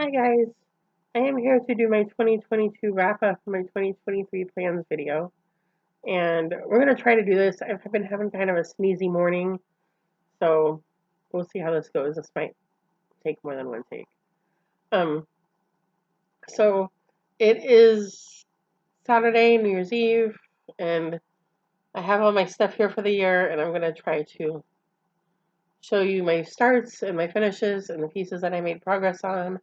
Hi guys, I am here to do my 2022 wrap up of my 2023 plans video, and we're going to try to do this. I've been having kind of a sneezy morning, so we'll see how this goes. This might take more than one take. Um, so it is Saturday, New Year's Eve, and I have all my stuff here for the year, and I'm going to try to show you my starts and my finishes and the pieces that I made progress on,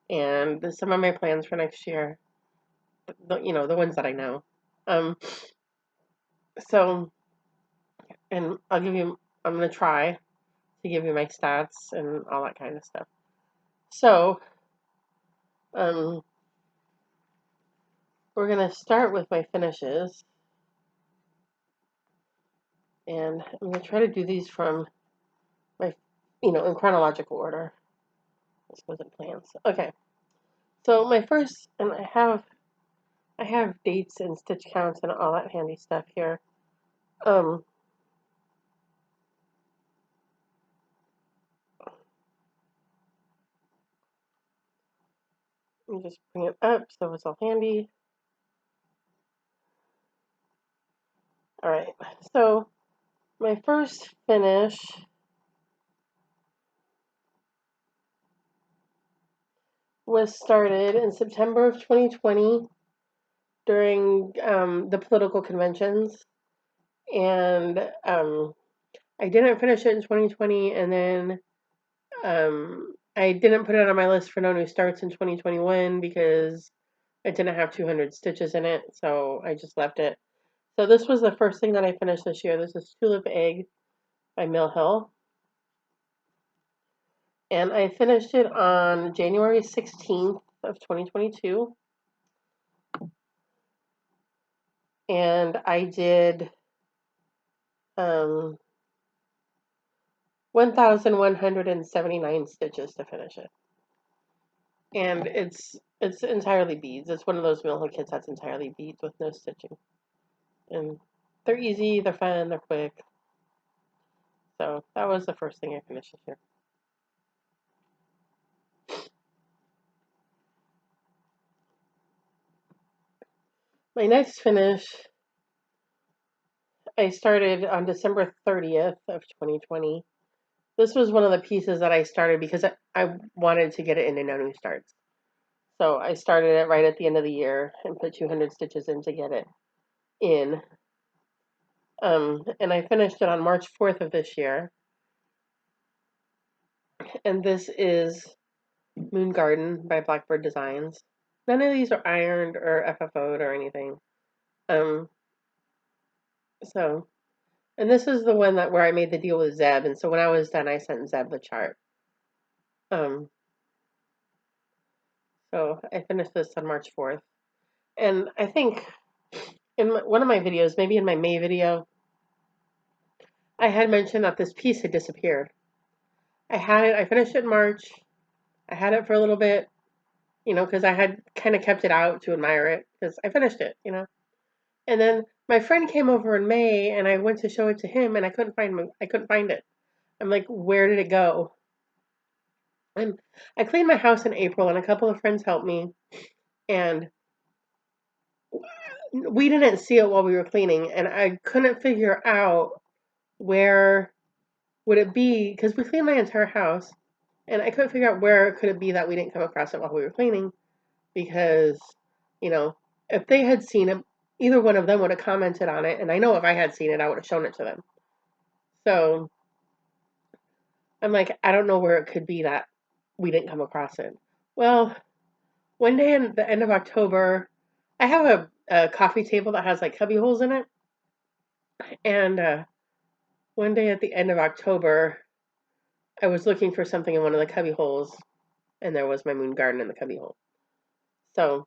and some of my plans for next year. The ones that I know. Um, so, and I'm going to try to give you my stats and all that kind of stuff. So, um, we're going to start with my finishes. And I'm going to try to do these from my, in chronological order. This wasn't planned. Okay. So my first, and I have dates and stitch counts and all that handy stuff here. Um, Let me just bring it up so it's all handy. All right. So my first finish was started in September of 2020 during the political conventions, and I didn't finish it in 2020, and then I didn't put it on my list for no new starts in 2021 because it didn't have 200 stitches in it, so I just left it. So this was the first thing that I finished this year. This is Tulip Egg by Mill Hill, and I finished it on January 16th of 2022. And I did 1,179 stitches to finish it. And it's entirely beads. It's one of those Mill Hill kits that's entirely beads with no stitching. And they're easy, they're fun, they're quick. So that was the first thing I finished this year. My next finish, I started on December 30th of 2020. This was one of the pieces that I started because I wanted to get it into no new starts. So I started it right at the end of the year and put 200 stitches in to get it in. And I finished it on March 4th of this year. And this is Moon Garden by Blackbird Designs. None of these are ironed or FFO'd or anything. And this is the one where I made the deal with Zeb. And so when I was done, I sent Zeb the chart. So I finished this on March 4th. And I think in one of my videos, maybe in my May video, I had mentioned that this piece had disappeared. I finished it in March. I had it for a little bit, because I had kind of kept it out to admire it because I finished it, And then my friend came over in May, and I went to show it to him, and I couldn't find it. I'm like, where did it go? And I cleaned my house in April, and a couple of friends helped me, and we didn't see it while we were cleaning, and I couldn't figure out where would it be because we cleaned my entire house, and I couldn't figure out where could it be that we didn't come across it while we were cleaning, because if they had seen it, either one of them would have commented on it, and I know if I had seen it, I would have shown it to them. So I'm like, I don't know where it could be that we didn't come across it. Well, one day in the end of October, I have a coffee table that has like cubby holes in it, and one day at the end of October, I was looking for something in one of the cubby holes, and there was my Moon Garden in the cubby hole. So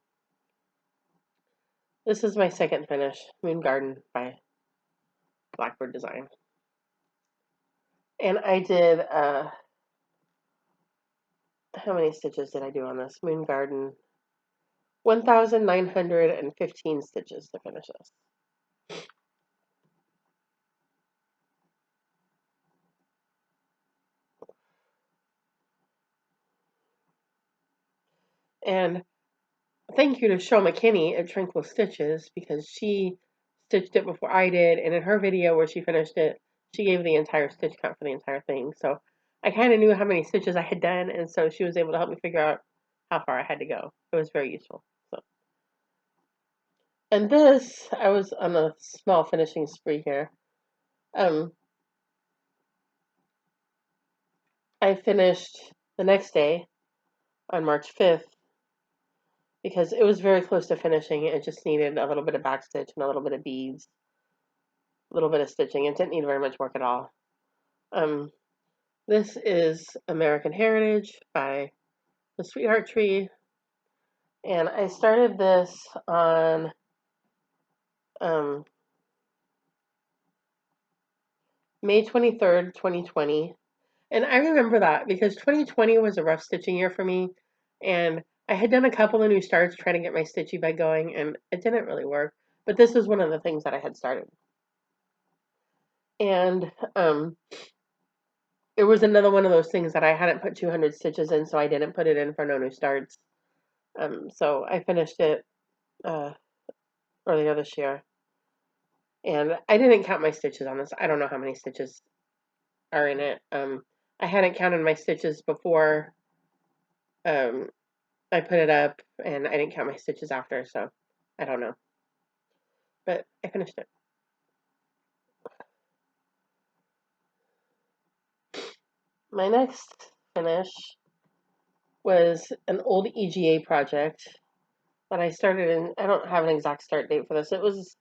this is my second finish, Moon Garden by Blackbird Design. And I did, how many stitches did I do on this? Moon Garden, 1,915 stitches to finish this. And thank you to Sho McKinney at Tranquil Stitches, because she stitched it before I did, and in her video where she finished it, she gave the entire stitch count for the entire thing. So I kind of knew how many stitches I had done, and so she was able to help me figure out how far I had to go. It was very useful. So, and this, I was on a small finishing spree here. I finished the next day on March 5th because it was very close to finishing. It just needed a little bit of backstitch and a little bit of beads, a little bit of stitching. It didn't need very much work at all. Um, this is American Heritage by the Sweetheart Tree, and I started this on May 23rd, 2020. And I remember that because 2020 was a rough stitching year for me, and I had done a couple of new starts trying to get my stitchy bag going, and it didn't really work. But this was one of the things that I had started. And it was another one of those things that I hadn't put 200 stitches in, so I didn't put it in for no new starts. So I finished it earlier this year. And I didn't count my stitches on this. I don't know how many stitches are in it. I hadn't counted my stitches before um, I put it up, and I didn't count my stitches after, so I don't know. But I finished it. My next finish was an old EGA project that I started in. I don't have an exact start date for this. It was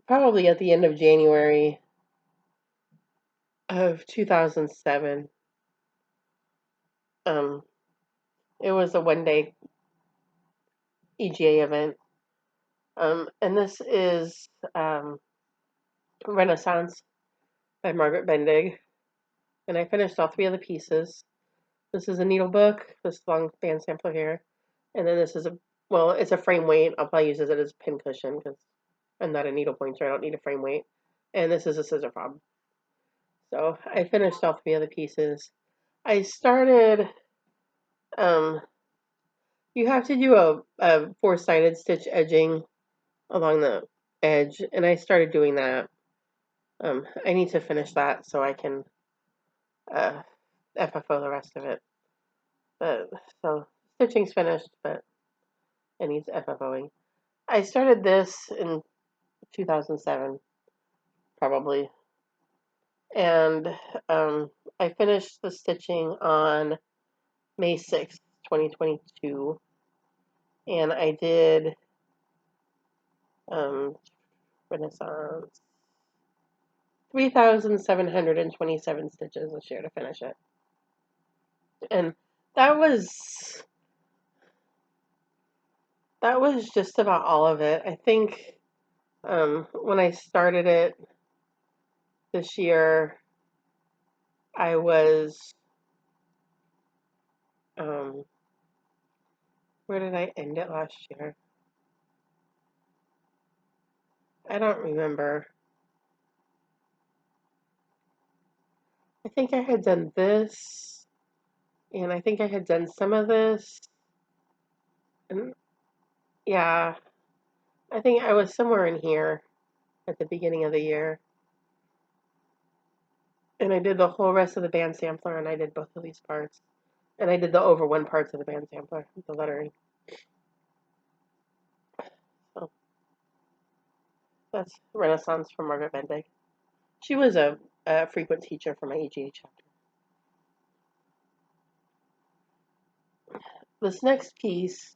probably at the end of January of 2007. Um, it was a one-day EGA event. And this is Renaissance by Margaret Bendig. And I finished all three of the pieces. This is a needle book, this long band sampler here. And then this is it's a frame weight. I'll probably use it as a pin cushion because I'm not a needle pointer. I don't need a frame weight. And this is a scissor fob. So I finished all three of the pieces. I started, you have to do a four-sided stitch edging along the edge, and I started doing that. I need to finish that so I can FFO the rest of it. But so stitching's finished, but it needs FFOing. I started this in 2007, probably, and I finished the stitching on May 6th, 2022, and I did Renaissance 3,727 stitches this year to finish it, and that was just about all of it. I think when I started it this year, I was where did I end it last year? I don't remember. I think I had done this, and I think I had done some of this, and yeah, I think I was somewhere in here at the beginning of the year. And I did the whole rest of the band sampler, and I did both of these parts. And I did the over one parts of the band sampler, the lettering. So that's Renaissance from Margaret Bendig. She was a frequent teacher for my EGA chapter. This next piece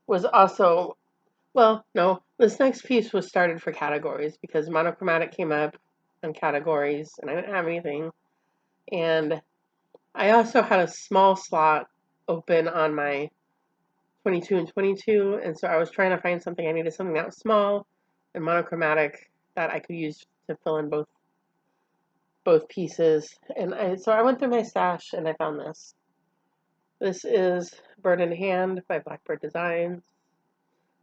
was also, well, no, this next piece was started for categories because monochromatic came up on categories, and I didn't have anything. And I also had a small slot open on my 22 and 22, and so I was trying to find something. I needed something that was small and monochromatic that I could use to fill in both pieces. And so I went through my stash and I found this. This is Bird in Hand by Blackbird Designs.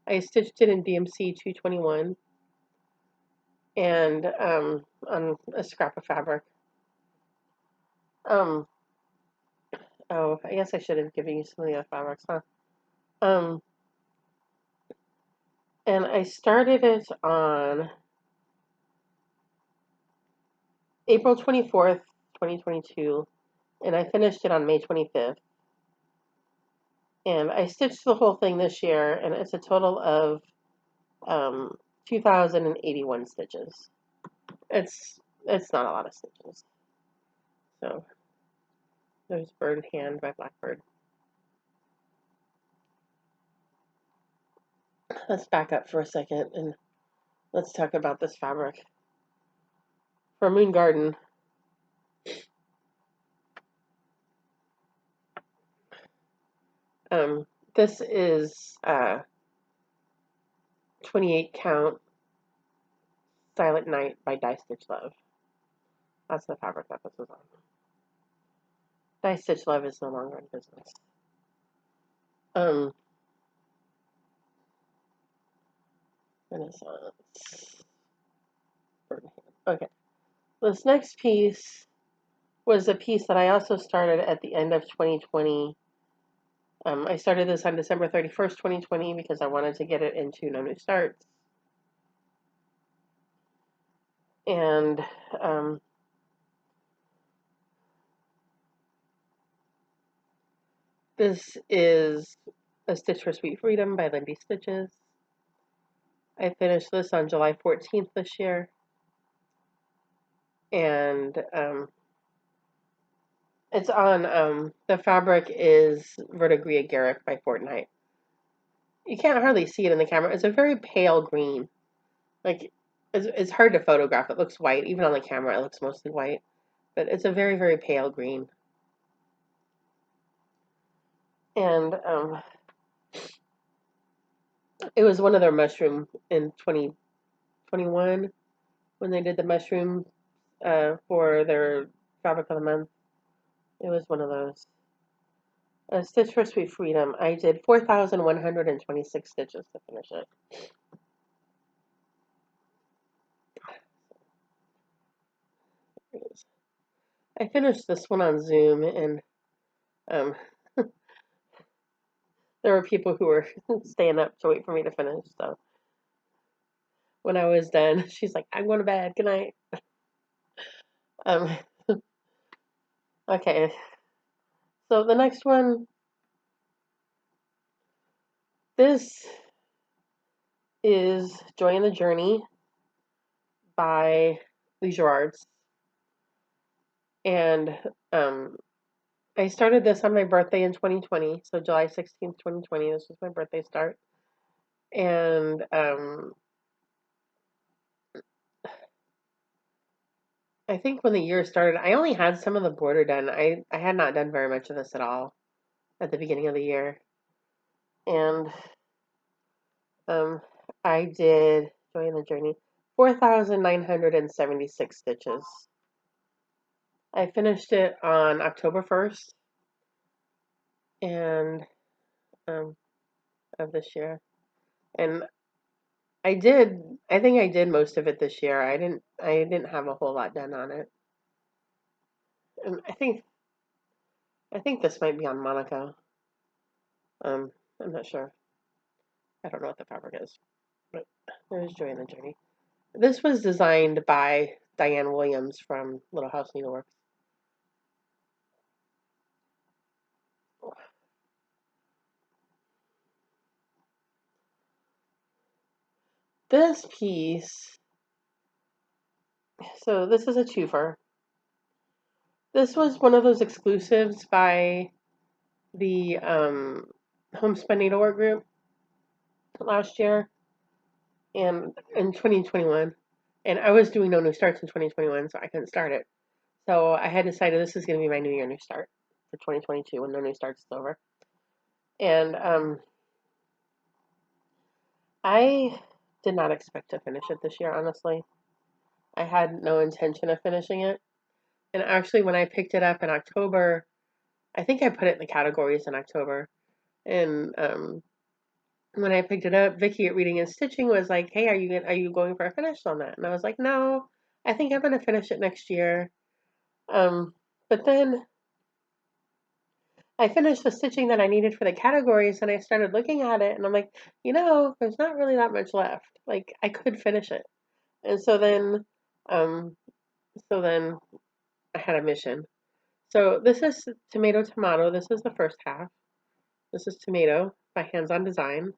I stitched it in DMC 221 and on a scrap of fabric. Oh, I guess I should have given you some of the other fabrics, huh? Um, and I started it on April 24th, 2022, and I finished it on May 25th. And I stitched the whole thing this year, and it's a total of 2,081 stitches. It's not a lot of stitches. So there's Bird Hand by Blackbird. Let's back up for a second and let's talk about this fabric. For Moon Garden, this is 28 count Silent Night by Dye Stitch Love. That's the fabric that this is on. Dye Stitch Love is no longer in business. Renaissance. Okay. This next piece was a piece that I also started at the end of 2020. I started this on December 31st, 2020 because I wanted to get it into No New Starts. And this is A Stitch for Sweet Freedom by Lindy Stitches. I finished this on July 14th this year. And it's on, the fabric is Verdigris Garrick by Fortnite. You can't hardly see it in the camera. It's a very pale green. Like, it's hard to photograph. It looks white. Even on the camera, it looks mostly white. But it's a very, very pale green. And it was one of their mushroom in 2021 when they did the mushroom for their fabric of the month. It was one of those. A Stitch for Sweet Freedom. I did 4,126 stitches to finish it. I finished this one on Zoom, and um, there were people who were staying up to wait for me to finish. So when I was done, she's like, "I'm going to bed. Good night." Um, okay. So the next one, this is Joy in the Journey by Lee Gerards. And I started this on my birthday in 2020, so July 16th, 2020. This was my birthday start. And I think when the year started, I only had some of the border done. I had not done very much of this at all at the beginning of the year. And I did Joy in the Journey, 4,976 stitches. I finished it on October 1st and of this year. And I think I did most of it this year. I didn't have a whole lot done on it. And I think this might be on Monaco. I'm not sure. I don't know what the fabric is. But there's Joy in the Journey. This was designed by Diane Williams from Little House Needleworks. This piece, so this is a twofer. This was one of those exclusives by the Homespun Needlework group last year and in 2021. And I was doing No New Starts in 2021, so I couldn't start it. So I had decided this is going to be my New Year New Start for 2022 when No New Starts is over. And I did not expect to finish it this year, honestly. I had no intention of finishing it. And actually, when I picked it up in October, I think I put it in the categories in October. And when I picked it up, Vicky at Reading and Stitching was like, "Hey, are you going for a finish on that?" And I was like, "No, I think I'm going to finish it next year." But then I finished the stitching that I needed for the categories, and I started looking at it, and I'm like, there's not really that much left. Like, I could finish it. And um, so then I had a mission. So this is tomato tomato. This is the first half. This is tomato by Hands On Design.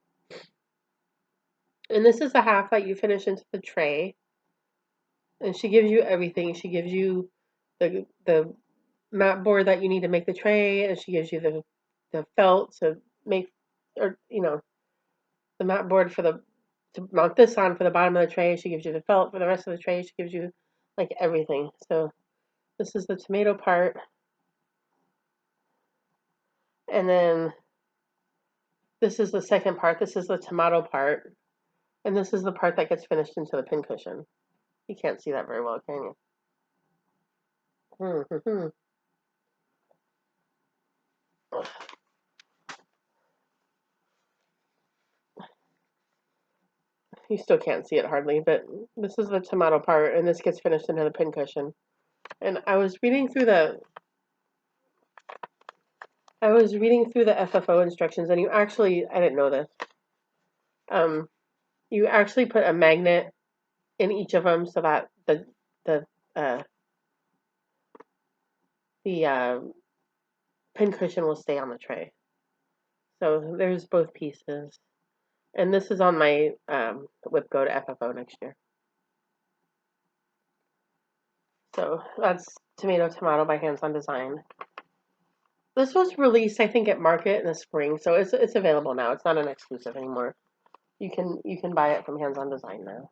And this is the half that you finish into the tray. And she gives you everything. She gives you the mat board that you need to make the tray, and she gives you the felt to make, or the mat board to mount this on for the bottom of the tray. She gives you the felt for the rest of the tray. She gives you like everything. So this is the tomato part, and then this is the second part. This is the tomato part, and this is the part that gets finished into the pincushion. You can't see that very well, can you? You still can't see it hardly, but this is the tomato part, and this gets finished into the pincushion. And I was reading through the FFO instructions, and I didn't know this. You actually put a magnet in each of them so that the uh, pincushion will stay on the tray. So there's both pieces, and this is on my WIP Go to FFO next year. So that's Tomato by Hands On Design. This was released, I think, at Market in the spring, so it's available now. It's not an exclusive anymore. You can buy it from Hands On Design now.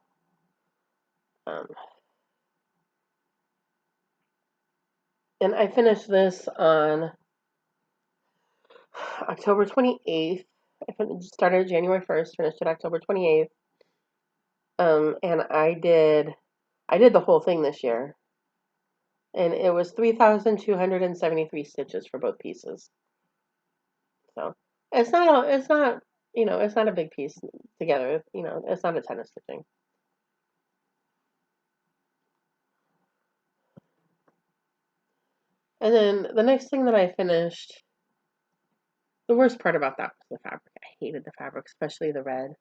And I finished this on October 28th. I started January 1st, finished it October 28th. And I did the whole thing this year. And it was 3,273 stitches for both pieces. So it's not it's not a big piece together. It's not a ton of stitching. And then the next thing that I finished, the worst part about that was the fabric. I hated the fabric, especially the red.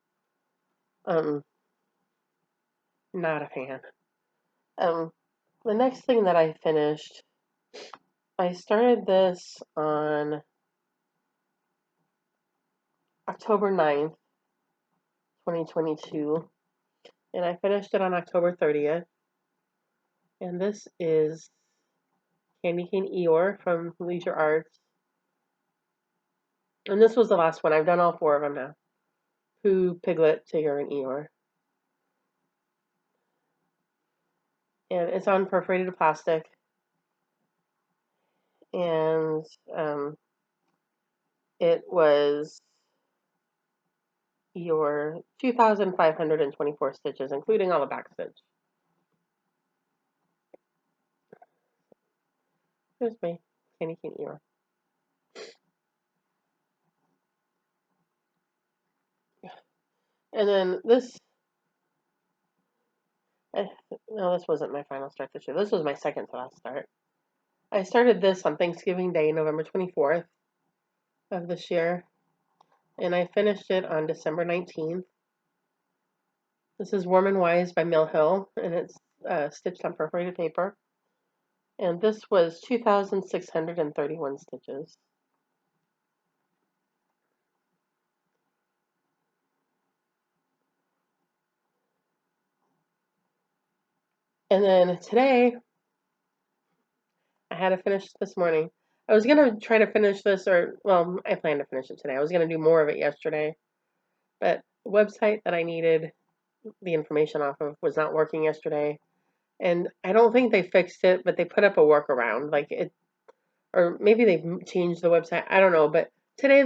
Not a fan. The next thing that I finished, I started this on October 9th, 2022, and I finished it on October 30th. And this is Candy Cane Eeyore from Leisure Arts. And this was the last one. I've done all 4 of them now. Pooh, Piglet, Tigger, and Eeyore. And it's on perforated plastic. And it was your 2,524 stitches, including all the back stitch. Here's my Candy Cane Eeyore. And then this, no, this wasn't my final start this year. This was my second to last start. I started this on Thanksgiving Day, November 24th of this year, and I finished it on December 19th. This is Warm and Wise by Mill Hill, and it's stitched on perforated paper. And this was 2,631 stitches. And then today, I had to finish this morning. I was going to try to finish this, I planned to finish it today. I was going to do more of it yesterday, but the website that I needed the information off of was not working yesterday. And I don't think they fixed it, but they put up a workaround. Or maybe they've changed the website. I don't know, but today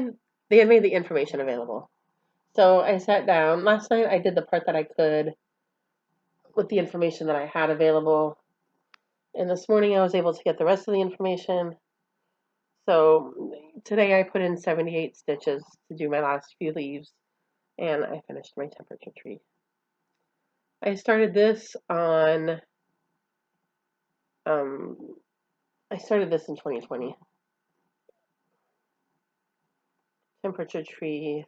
they had made the information available. So I sat down. Last night I did the part that I could with the information that I had available. And this morning I was able to get the rest of the information. So today I put in 78 stitches to do my last few leaves, and I finished my temperature tree. I started this on, I started this in 2020. temperature tree.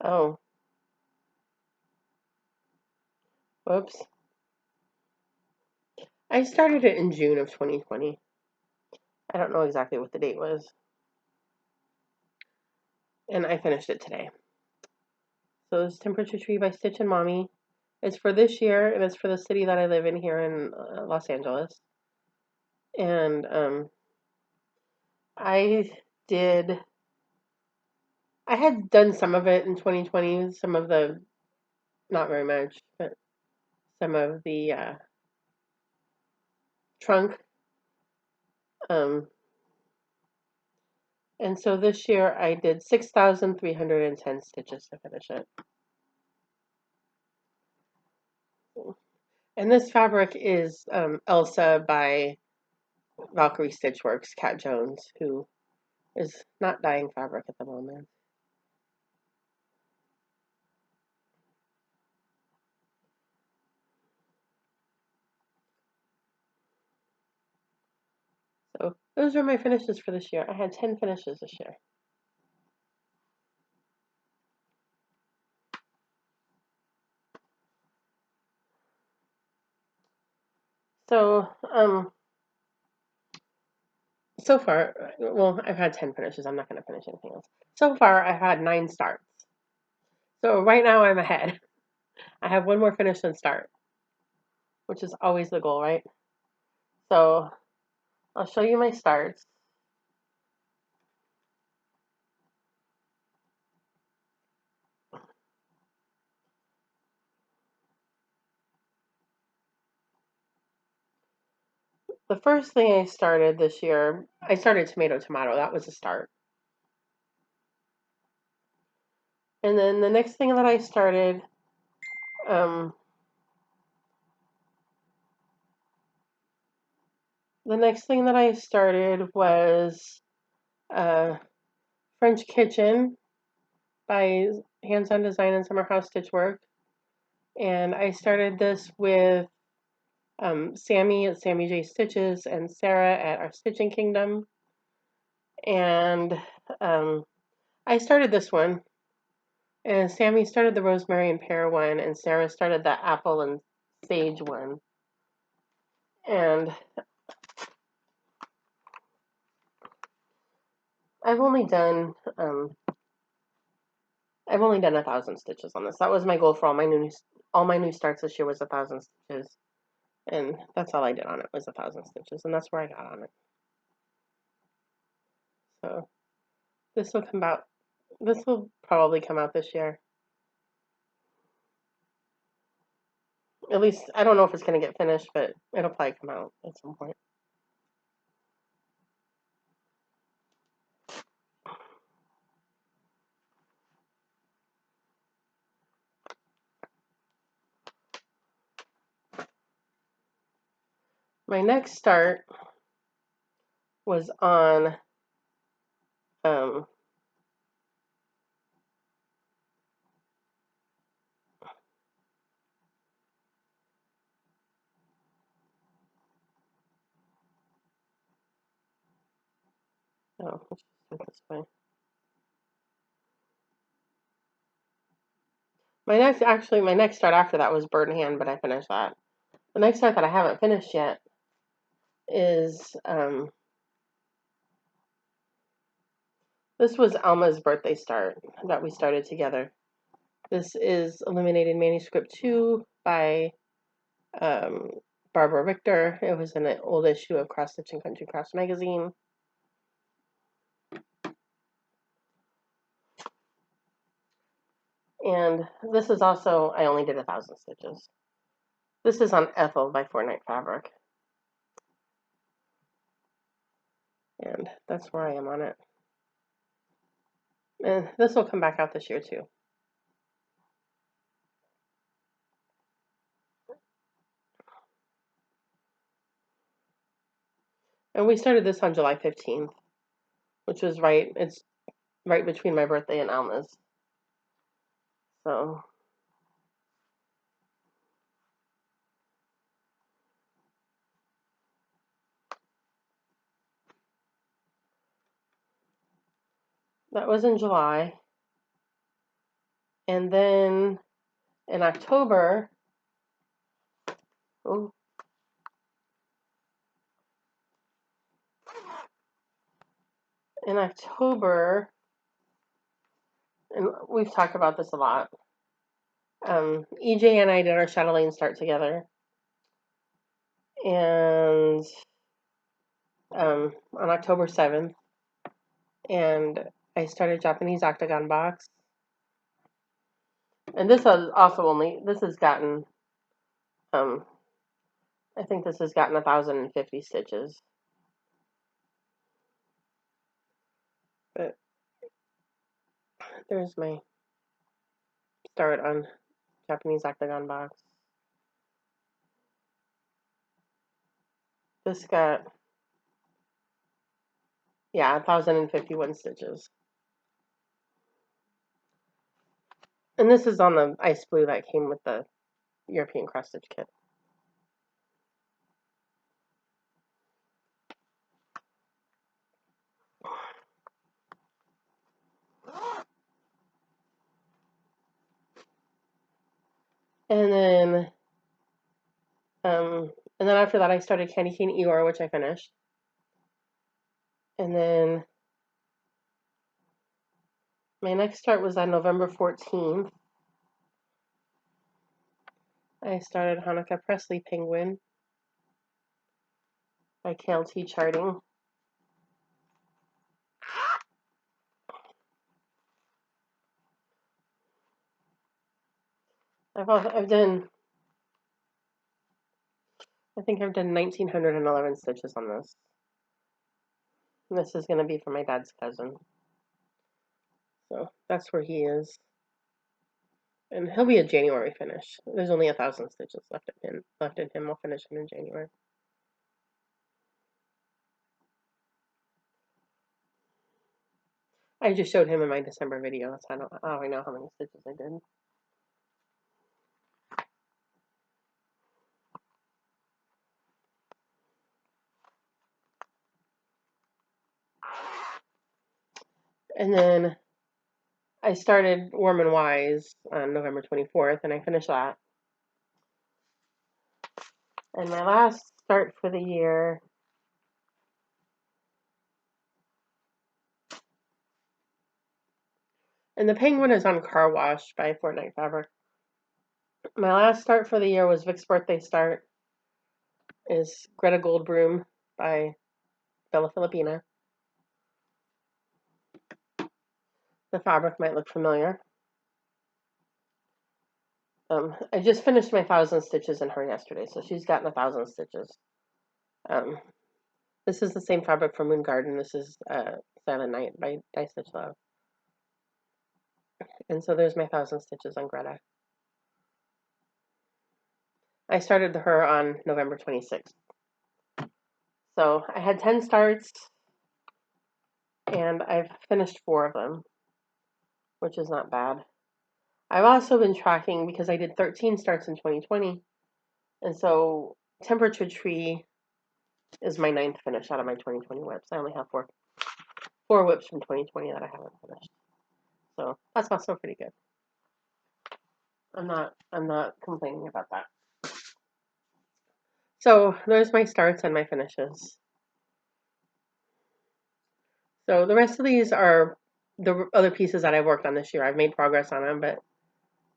Oh, whoops. I started it in June of 2020. I don't know exactly what the date was. And I finished it today. So this Temperature Tree by Stitch and Mommy. It's for this year, and it's for the city that I live in here in Los Angeles. And I did. I had done some of it in 2020, some of the, not very much, but some of the trunk. And so this year I did 6,310 stitches to finish it. And this fabric is Elsa by Valkyrie Stitchworks, Kat Jones, who is not dyeing fabric at the moment. So those are my finishes for this year. I had 10 finishes this year. So, so far, well, I've had 10 finishes. I'm not going to finish anything else. So far, I've had 9 starts. So right now, I'm ahead. I have one more finish than start, which is always the goal, right? So I'll show you my starts. The first thing I started this year, I started tomato. That was a start. And then the next thing that I started, the next thing that I started was French Kitchen by Hands On Design and Summer House Stitchwork. And I started this with Sammy at Sammy J Stitches and Sarah at Our Stitching Kingdom. And I started this one. And Sammy started the rosemary and pear one, and Sarah started the apple and sage one. And I've only done 1,000 stitches on this. That was my goal for all my new starts this year was 1,000 stitches, and that's all I did on it was 1,000 stitches, and that's where I got on it. So this will probably come out this year. At least I don't know if it's going to get finished, but it'll probably come out at some point. My next start was on oh, let's just do it this way. My next start after that was Bird in Hand, but I finished that. The next start that I haven't finished yet is this was Alma's birthday start that we started together. This is Illuminated Manuscript 2 by Barbara Richter. It was in an old issue of Cross Stitch and Country Crafts magazine. And this is also, I only did 1,000 stitches. This is on Ethel by Fortnite Fabric. And that's where I am on it. And this will come back out this year too. And we started this on July 15th, which was it's right between my birthday and Alma's. So That was in July. And then in October, oh, in October, and we've talked about this a lot. EJ and I did our Chatelaine start together, and on October 7th, and I started Japanese Octagon Box. And this has also this has gotten, I think this has gotten 1,050 stitches. But there's my start on Japanese Octagon Box. This got, yeah, 1,051 stitches. And this is on the ice blue that came with the European cross stitch kit. And then after that I started Candy Cane Eeyore, which I finished. And then my next start was on November 14th. I started Hanukkah Presley Penguin by KLT Charting. I've done, I think I've done 1,911 stitches on this. And this is going to be for my dad's cousin. So that's where he is. And he'll be a January finish. There's only 1,000 stitches left in him. I'll finish him in January. I just showed him in my December video. That's how I know how many stitches I did. And then I started Warm and Wise on November 24th, and I finished that. And my last start for the year, and the Penguin is on Car Wash by Fortnite Fabric. My last start for the year was Vic's birthday start, is Greta Goldbroom by Bella Filipina. The fabric might look familiar. I just finished my 1,000 stitches in her yesterday, so she's gotten 1,000 stitches. This is the same fabric for Moon Garden. This is Silent Night by Die Stitch Love. And so there's my 1,000 stitches on Greta. I started her on November 26th. So I had 10 starts, and I've finished 4 of them, which is not bad. I've also been tracking because I did 13 starts in 2020, and so Temperature Tree is my 9th finish out of my 2020 whips. I only have four whips from 2020 that I haven't finished, so that's also pretty good. I'm not complaining about that. So there's my starts and my finishes. So the rest of these are the other pieces that I've worked on this year. I've made progress on them, but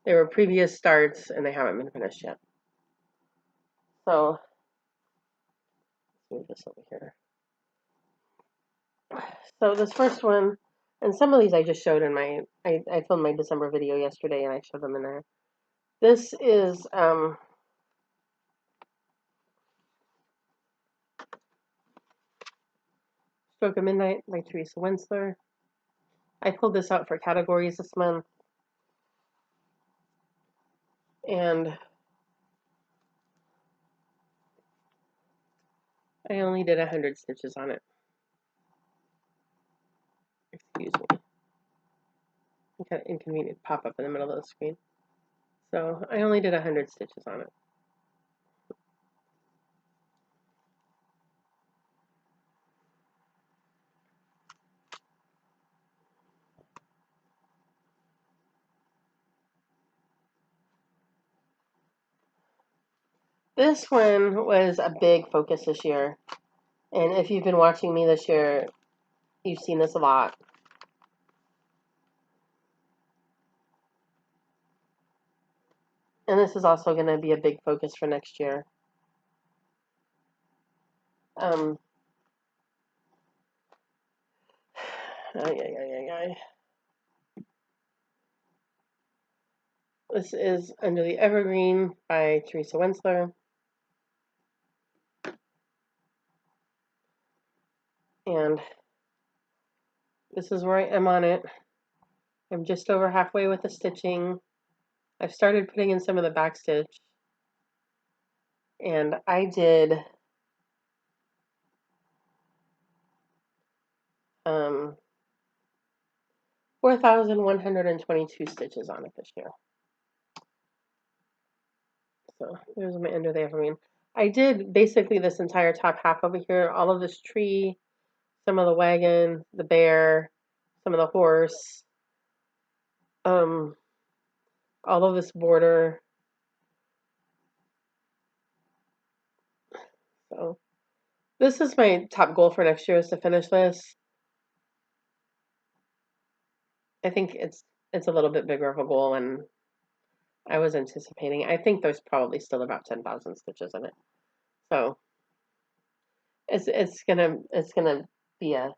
they were previous starts and they haven't been finished yet. So let's move this over here. So this first one, and some of these I just showed in my, I filmed my December video yesterday and I showed them in there. This is Stroke of Midnight by Teresa Winsler. I pulled this out for categories this month. And I only did 100 stitches on it. Excuse me. Kind of inconvenient pop up in the middle of the screen. So I only did 100 stitches on it. This one was a big focus this year. And if you've been watching me this year, you've seen this a lot. And this is also going to be a big focus for next year. This is Under the Evergreen by Teresa Wensler. And this is where I am on it. I'm just over halfway with the stitching. I've started putting in some of the back stitch. And I did 4,122 stitches on it this year. So there's my Under the Evergreen. I did basically this entire top half over here, all of this tree, some of the wagon, the bear, some of the horse, all of this border. So this is my top goal for next year, is to finish this. I think it's a little bit bigger of a goal than I was anticipating. I think there's probably still about 10,000 stitches in it. So it's gonna be a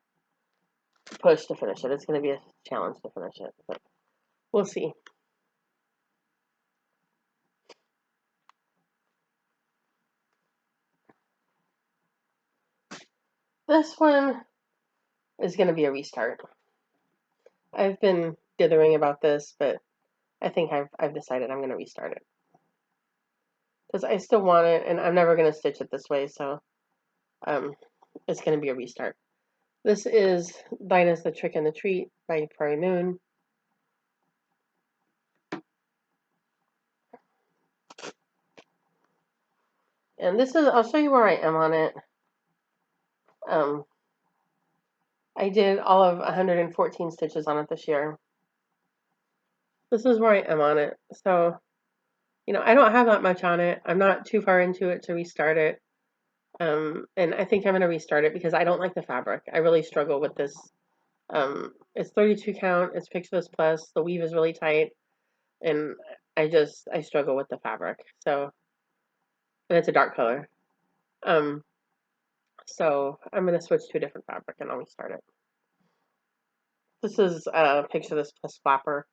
push to finish it. It's gonna be a challenge to finish it, but we'll see. This one is gonna be a restart. I've been dithering about this, but I think I've decided I'm gonna restart it because I still want it, and I'm never gonna stitch it this way. So it's gonna be a restart. This is Dinah's The Trick and the Treat by Prairie Moon. And this is, I'll show you where I am on it. I did all of 114 stitches on it this year. This is where I am on it. So, you know, I don't have that much on it. I'm not too far into it to restart it. And I think I'm going to restart it because I don't like the fabric. I really struggle with this. It's 32 count. It's Pixless Plus. The weave is really tight. And I struggle with the fabric. So, and it's a dark color. So I'm going to switch to a different fabric and I'll restart it. This is a Pixless Plus flapper,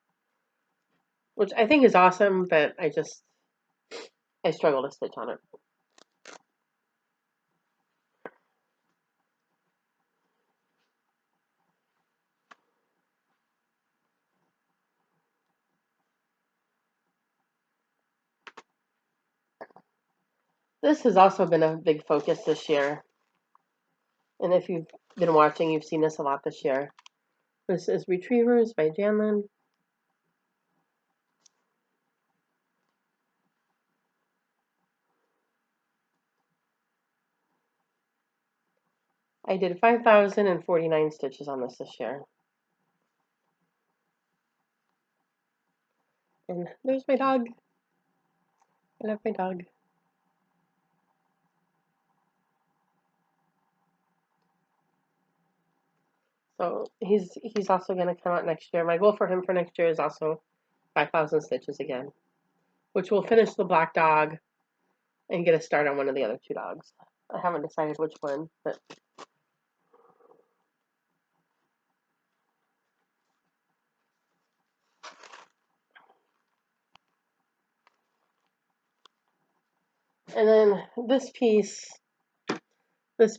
which I think is awesome, but I struggle to stitch on it. This has also been a big focus this year. And if you've been watching, you've seen this a lot this year. This is Retrievers by Janlin. I did 5,049 stitches on this year. And there's my dog. I love my dog. So he's also going to come out next year. My goal for him for next year is also 5,000 stitches again, which will finish the black dog and get a start on one of the other two dogs. I haven't decided which one, but and then this piece has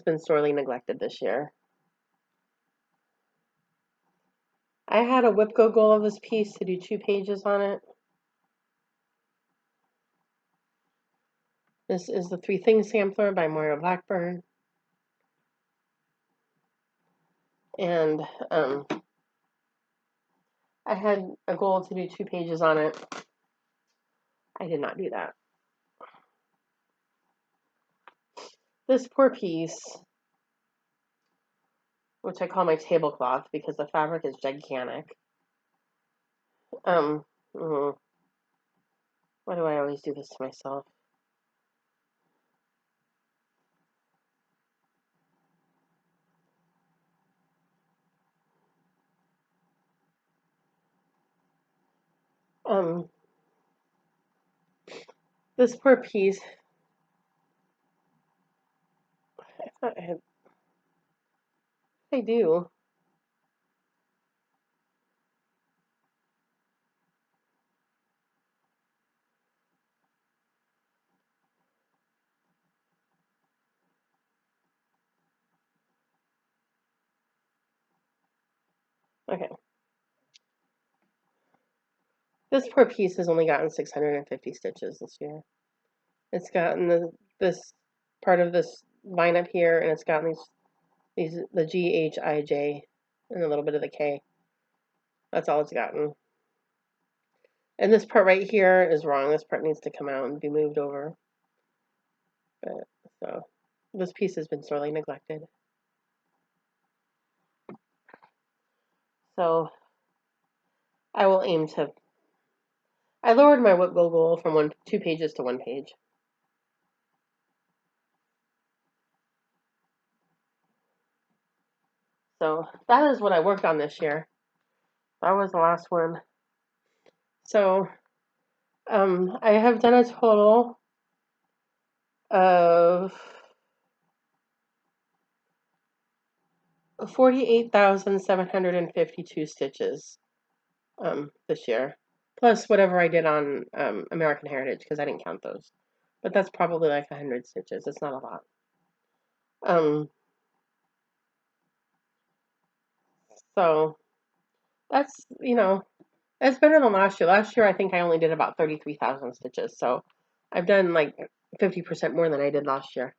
been sorely neglected this year. I had a WIPCO goal of this piece to do 2 pages on it. This is the Three Things Sampler by Moira Blackburn. And I had a goal to do 2 pages on it. I did not do that. This poor piece, which I call my tablecloth because the fabric is gigantic. Why do I always do this to myself? This poor piece. I thought I do. Okay. This poor piece has only gotten 650 stitches this year. It's gotten this part of this line up here, and it's gotten the G, H, I, J, and a little bit of the K. That's all it's gotten. And this part right here is wrong. This part needs to come out and be moved over. But so this piece has been sorely neglected. So I will aim to. I lowered my WIP goal from 2 pages to 1 page. So that is what I worked on this year. That was the last one. So I have done a total of 48,752 stitches this year, plus whatever I did on American Heritage, because I didn't count those. But that's probably like 100 stitches. It's not a lot. So that's, that's better than last year. Last year, I think I only did about 33,000 stitches. So I've done like 50% more than I did last year.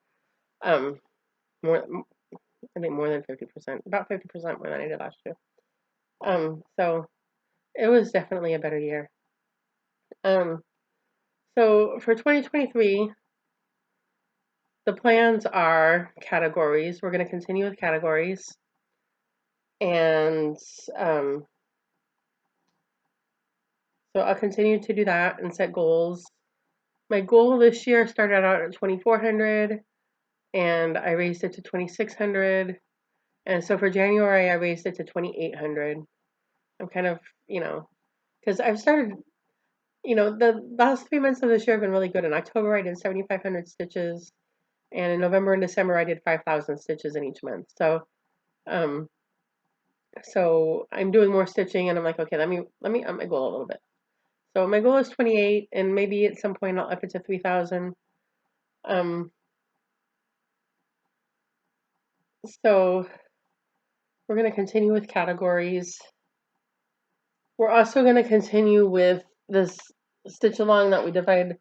More, I think more than 50%, about 50% more than I did last year. So it was definitely a better year. So for 2023, the plans are categories. We're going to continue with categories. And so I'll continue to do that and set goals. My goal this year started out at 2,400 and I raised it to 2,600. And so for January, I raised it to 2,800. I'm kind of, because I've started, the last 3 months of this year have been really good. In October, I did 7,500 stitches. And in November and December, I did 5,000 stitches in each month. So I'm doing more stitching, and I'm like, okay, let me up my goal a little bit. So my goal is 28, and maybe at some point I'll up it to 3,000. So we're going to continue with categories. We're also going to continue with this stitch along that we divided.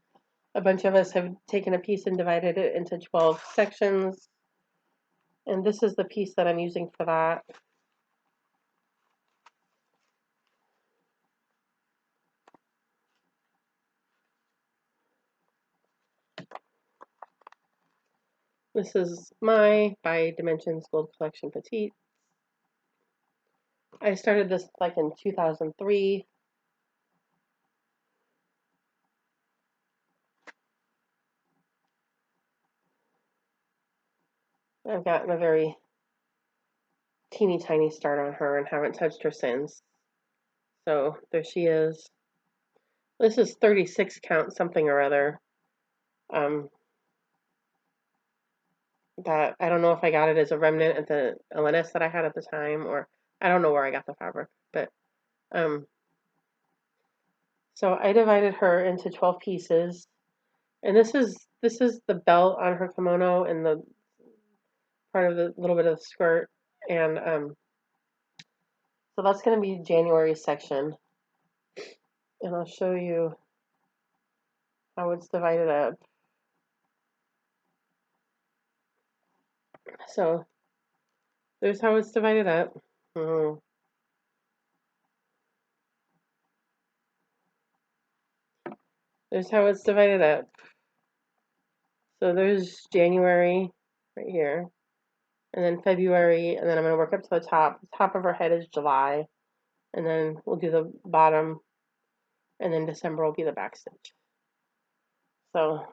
A bunch of us have taken a piece and divided it into 12 sections. And this is the piece that I'm using for that. This is my By Dimensions Gold Collection Petite. I started this like in 2003. I've gotten a very teeny tiny start on her and haven't touched her since. So there she is. This is 36 count something or other. That I don't know if I got it as a remnant at the LNS that I had at the time, or I don't know where I got the fabric, but so I divided her into 12 pieces, and this is the belt on her kimono and the part of the little bit of the skirt, and so that's going to be January's section, and I'll show you how it's divided up. So there's how it's divided up. There's how it's divided up. So there's January right here, and then February, and then I'm going to work up to the top. The top of her head is July, and then we'll do the bottom, and then December will be the back stitch. So,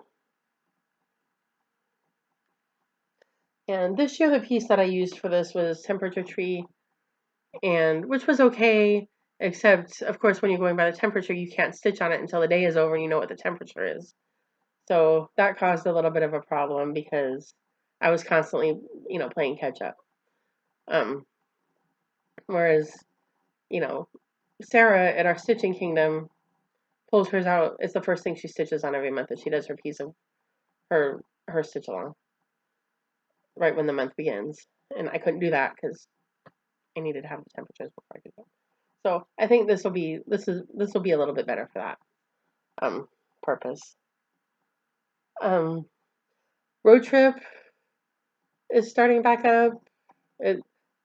and this year the piece that I used for this was Temperature Tree, and which was okay, except of course when you're going by the temperature, you can't stitch on it until the day is over and you know what the temperature is. So that caused a little bit of a problem because I was constantly, playing catch up. Whereas, you know, Sarah at our Stitching Kingdom pulls hers out. It's the first thing she stitches on every month that she does her piece of her stitch along right when the month begins. And I couldn't do that because I needed to have the temperatures before I could go. So I think this will be a little bit better for that purpose. Road trip is starting back up.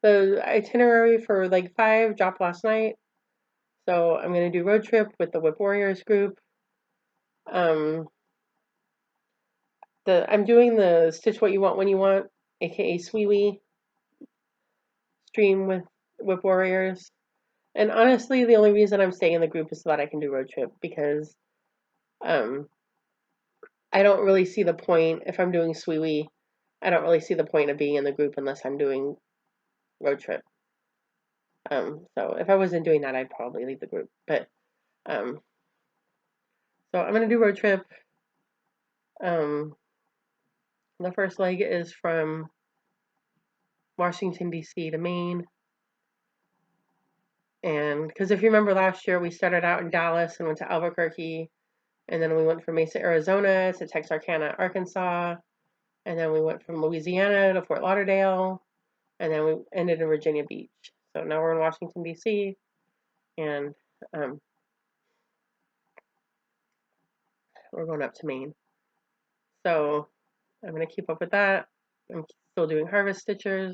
The itinerary for like 5 dropped last night, so I'm gonna do road trip with the Whip Warriors group. I'm doing the Stitch What You Want When You Want, aka SWEWE stream with Whip Warriors. And honestly, the only reason I'm staying in the group is so that I can do road trip because um, I don't really see the point if I'm doing SWEWE. I don't really see the point of being in the group unless I'm doing road trip. So if I wasn't doing that, I'd probably leave the group. But so I'm gonna do road trip. The first leg is from Washington D.C. to Maine, and because if you remember last year, we started out in Dallas and went to Albuquerque, and then we went from Mesa, Arizona to Texarkana, Arkansas, and then we went from Louisiana to Fort Lauderdale, and then we ended in Virginia Beach. So now we're in Washington D.C. and we're going up to Maine. So I'm going to keep up with that. I'm still doing harvest stitchers.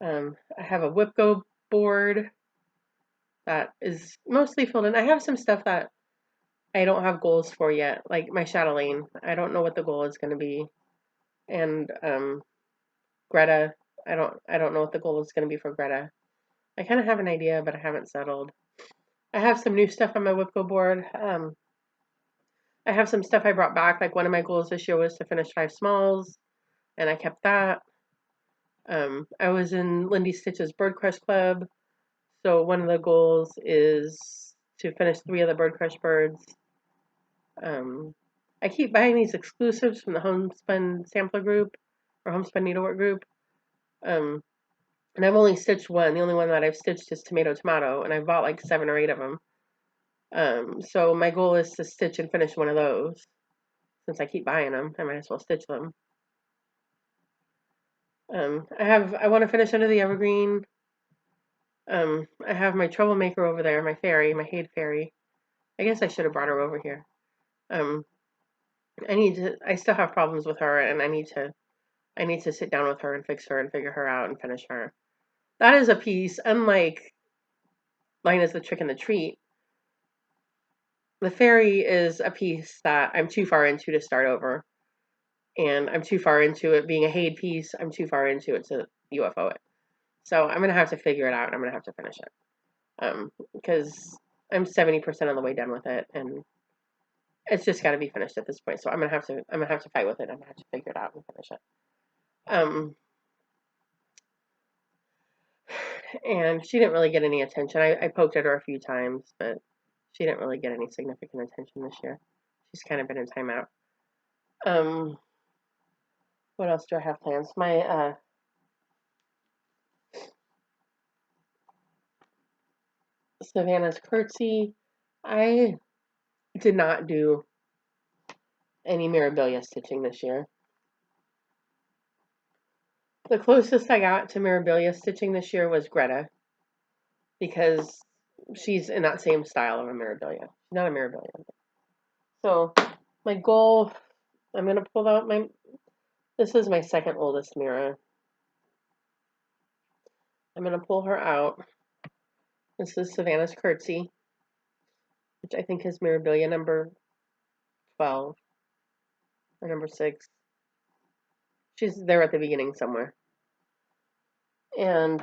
I have a WhipGo board that is mostly filled in. I have some stuff that I don't have goals for yet, like my chatelaine. I don't know what the goal is going to be, and Greta. I don't know what the goal is going to be for Greta. I kind of have an idea, but I haven't settled. I have some new stuff on my WhipGo board. I have some stuff I brought back. Like one of my goals this year was to finish 5 smalls, and I kept that. I was in Lindy Stitch's Bird Crush Club, so one of the goals is to finish 3 of the Bird Crush birds. I keep buying these exclusives from the Homespun Sampler group or Homespun Needlework group. And I've only stitched one. The only one that I've stitched is Tomato Tomato, and I bought like 7 or 8 of them. So my goal is to stitch and finish one of those. Since I keep buying them, I might as well stitch them. I want to finish Under the Evergreen. I have my troublemaker over there, my fairy, my Hade fairy. I guess I should have brought her over here. I still have problems with her, and I need to sit down with her and fix her and figure her out and finish her. That is a piece, unlike Line is the Trick and the Treat. The fairy is a piece that I'm too far into to start over. And I'm too far into it being a Hade piece. I'm too far into it to UFO it. So I'm going to have to figure it out and I'm going to have to finish it. Because I'm 70% of the way done with it and it's just got to be finished at this point. So I'm going to have to fight with it. I'm going to have to figure it out and finish it. And she didn't really get any attention. I poked at her a few times, but she didn't really get any significant attention this year. She's kind of been in timeout. What else do I have plans? My Savannah's Curtsy. I did not do any Mirabilia stitching this year. The closest I got to Mirabilia stitching this year was Greta, because she's in that same style of a Mirabilia. She's not a Mirabilia. So my goal, I'm going to pull out this is my second oldest Mira. I'm going to pull her out. This is Savannah's Curtsy, which I think is Mirabilia number 12 or number 6. She's there at the beginning somewhere. And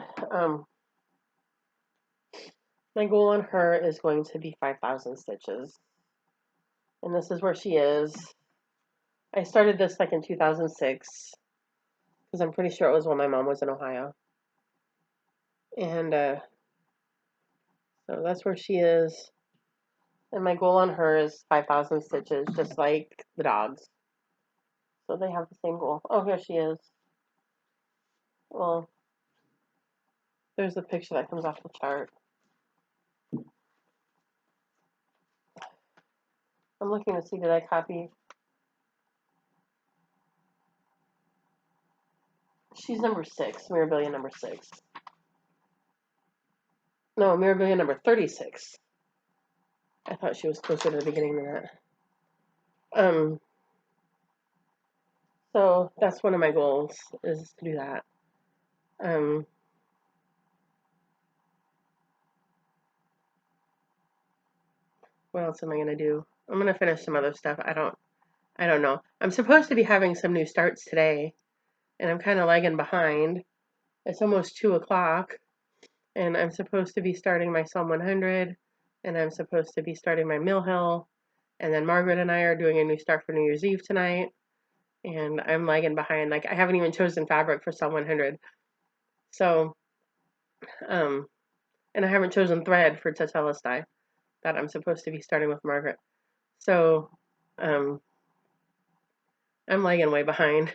my goal on her is going to be 5,000 stitches. And this is where she is. I started this like in 2006 because I'm pretty sure it was when my mom was in Ohio. And so that's where she is. And my goal on her is 5,000 stitches, just like the dogs. So they have the same goal. Oh, here she is. Well, there's a picture that comes off the chart. I'm looking to see, did I copy? She's number 6, Mirabilia number 6. No, Mirabilia number 36. I thought she was closer to the beginning than that. So that's one of my goals, is to do that. What else am I gonna do? I'm gonna finish some other stuff. I don't know. I'm supposed to be having some new starts today, and I'm kind of lagging behind. It's almost 2 o'clock, and I'm supposed to be starting my Psalm 100, and I'm supposed to be starting my Mill Hill, and then Margaret and I are doing a new start for New Year's Eve tonight, and I'm lagging behind. Like, I haven't even chosen fabric for Psalm 100. So, and I haven't chosen thread for Tetelestai that I'm supposed to be starting with Margaret. So, I'm lagging way behind.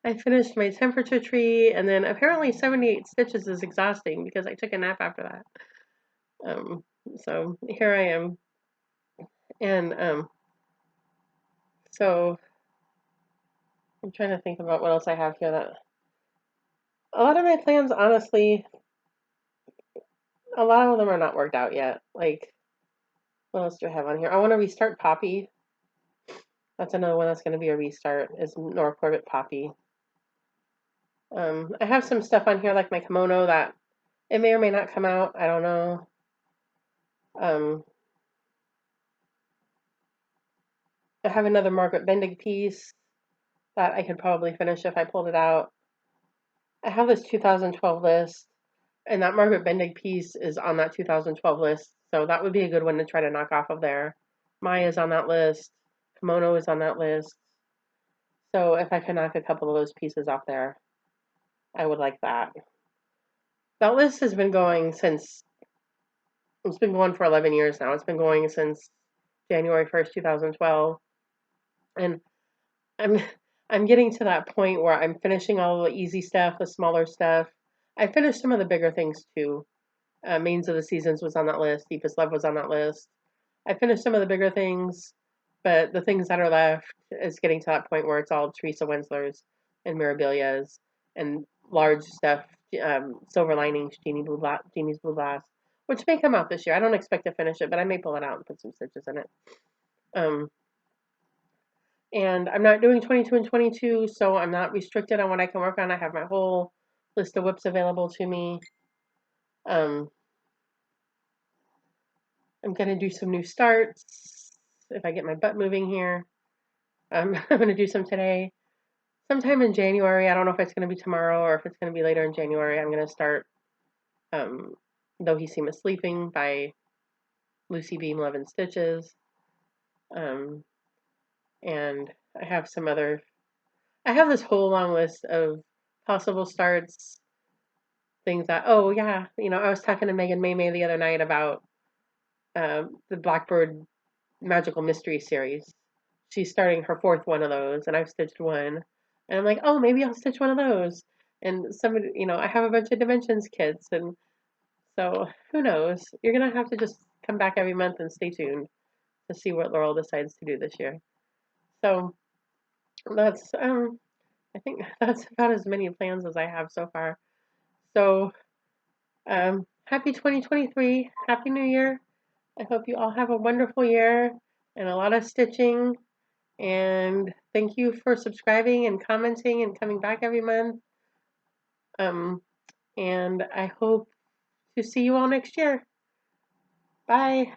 I finished my temperature tree, and then apparently 78 stitches is exhausting because I took a nap after that. So here I am, and so I'm trying to think about what else I have here. That a lot of my plans, honestly, a lot of them are not worked out yet. Like, what else do I have on here? I want to restart Poppy. That's another one that's going to be a restart. Is Nora Corbett Poppy. I have some stuff on here like my kimono that it may or may not come out. I don't know. I have another Margaret Bendig piece that I could probably finish if I pulled it out. I have this 2012 list, and that Margaret Bendig piece is on that 2012 list, so that would be a good one to try to knock off of there. Maya's on that list. Kimono is on that list. So if I can knock a couple of those pieces off there, I would like that. That list has been going since, it's been going for 11 years now. It's been going since January 1st, 2012. And I'm I'm getting to that point where I'm finishing all the easy stuff, the smaller stuff. I finished some of the bigger things too. Mains of the Seasons was on that list. Deepest Love was on that list. I finished some of the bigger things, but the things that are left is getting to that point where it's all Teresa Winsler's and Mirabilia's and large stuff, Silver Linings, Genie's Blue Blast, which may come out this year. I don't expect to finish it, but I may pull it out and put some stitches in it. And I'm not doing 22 and 22, so I'm not restricted on what I can work on. I have my whole list of whips available to me. I'm going to do some new starts if I get my butt moving here. I'm going to do some today. Sometime in January, I don't know if it's going to be tomorrow or if it's going to be later in January, I'm going to start Though He Seemeth Sleeping by Lucy Beam, Love and Stitches. And I have some other, I have this whole long list of possible starts, things that, oh yeah, I was talking to Megan May the other night about the Blackbird Magical Mystery series. She's starting her 4th one of those, and I've stitched one. And I'm like, oh, maybe I'll stitch one of those. And somebody, I have a bunch of Dimensions kits, and so who knows? You're gonna have to just come back every month and stay tuned to see what Laurel decides to do this year. So that's I think that's about as many plans as I have so far. So happy 2023, happy New Year. I hope you all have a wonderful year and a lot of stitching. And thank you for subscribing and commenting and coming back every month. And I hope to see you all next year. Bye.